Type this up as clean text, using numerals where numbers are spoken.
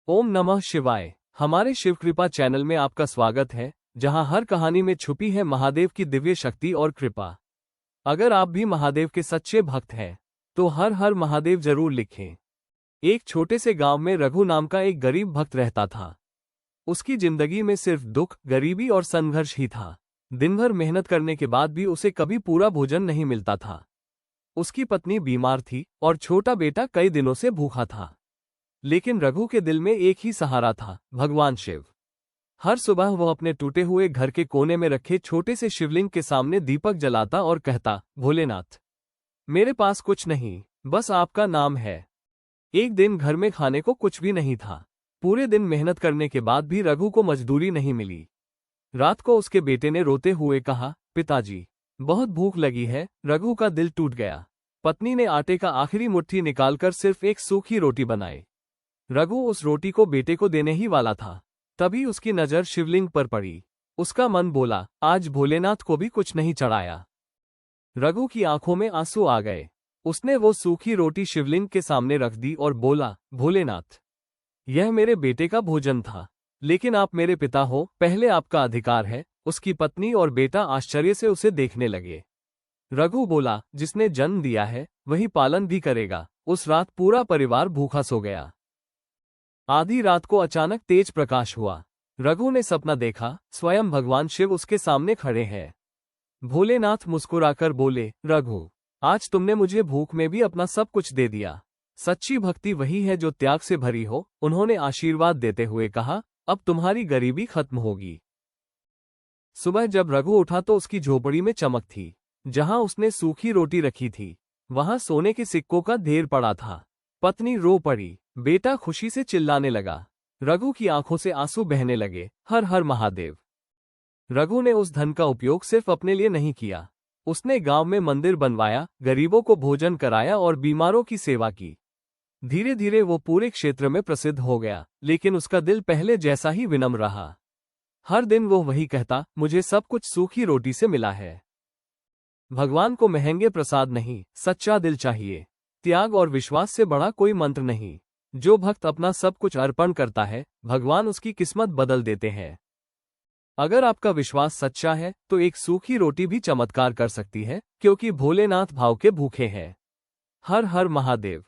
ओम नमः शिवाय। हमारे शिव कृपा चैनल में आपका स्वागत है, जहां हर कहानी में छुपी है महादेव की दिव्य शक्ति और कृपा। अगर आप भी महादेव के सच्चे भक्त हैं, तो हर हर महादेव जरूर लिखें। एक छोटे से गांव में रघु नाम का एक गरीब भक्त रहता था। उसकी जिंदगी में सिर्फ दुख, गरीबी और संघर्ष ही था। दिन भर मेहनत करने के बाद भी उसे कभी पूरा भोजन नहीं मिलता था। उसकी पत्नी बीमार थी और छोटा बेटा कई दिनों से भूखा था। लेकिन रघु के दिल में एक ही सहारा था, भगवान शिव। हर सुबह वह अपने टूटे हुए घर के कोने में रखे छोटे से शिवलिंग के सामने दीपक जलाता और कहता, भोलेनाथ, मेरे पास कुछ नहीं, बस आपका नाम है। एक दिन घर में खाने को कुछ भी नहीं था। पूरे दिन मेहनत करने के बाद भी रघु को मजदूरी नहीं मिली। रात को उसके बेटे ने रोते हुए कहा, पिताजी, बहुत भूख लगी है। रघु का दिल टूट गया। पत्नी ने आटे का आखिरी मुट्ठी निकालकर सिर्फ एक सूखी रोटी बनाई। रघु उस रोटी को बेटे को देने ही वाला था, तभी उसकी नजर शिवलिंग पर पड़ी। उसका मन बोला, आज भोलेनाथ को भी कुछ नहीं चढ़ाया। रघु की आंखों में आंसू आ गए। उसने वो सूखी रोटी शिवलिंग के सामने रख दी और बोला, भोलेनाथ, यह मेरे बेटे का भोजन था, लेकिन आप मेरे पिता हो, पहले आपका अधिकार है। उसकी पत्नी और बेटा आश्चर्य से उसे देखने लगे। रघु बोला, जिसने जन्म दिया है वही पालन भी करेगा। उस रात पूरा परिवार भूखा सो गया। आधी रात को अचानक तेज प्रकाश हुआ। रघु ने सपना देखा, स्वयं भगवान शिव उसके सामने खड़े हैं। भोलेनाथ मुस्कुराकर बोले, रघु, आज तुमने मुझे भूख में भी अपना सब कुछ दे दिया। सच्ची भक्ति वही है जो त्याग से भरी हो। उन्होंने आशीर्वाद देते हुए कहा, अब तुम्हारी गरीबी खत्म होगी। सुबह जब रघु उठा तो उसकी झोपड़ी में चमक थी। जहां उसने सूखी रोटी रखी थी, वहां सोने के सिक्कों का ढेर पड़ा था। पत्नी रो पड़ी, बेटा खुशी से चिल्लाने लगा। रघु की आंखों से आंसू बहने लगे। हर हर महादेव। रघु ने उस धन का उपयोग सिर्फ अपने लिए नहीं किया। उसने गांव में मंदिर बनवाया, गरीबों को भोजन कराया और बीमारों की सेवा की। धीरे धीरे वो पूरे क्षेत्र में प्रसिद्ध हो गया, लेकिन उसका दिल पहले जैसा ही विनम्र रहा। हर दिन वो वही कहता, मुझे सब कुछ सूखी रोटी से मिला है। भगवान को महंगे प्रसाद नहीं, सच्चा दिल चाहिए। त्याग और विश्वास से बड़ा कोई मंत्र नहीं। जो भक्त अपना सब कुछ अर्पण करता है, भगवान उसकी किस्मत बदल देते हैं। अगर आपका विश्वास सच्चा है, तो एक सूखी रोटी भी चमत्कार कर सकती है, क्योंकि भोलेनाथ भाव के भूखे हैं। हर हर महादेव।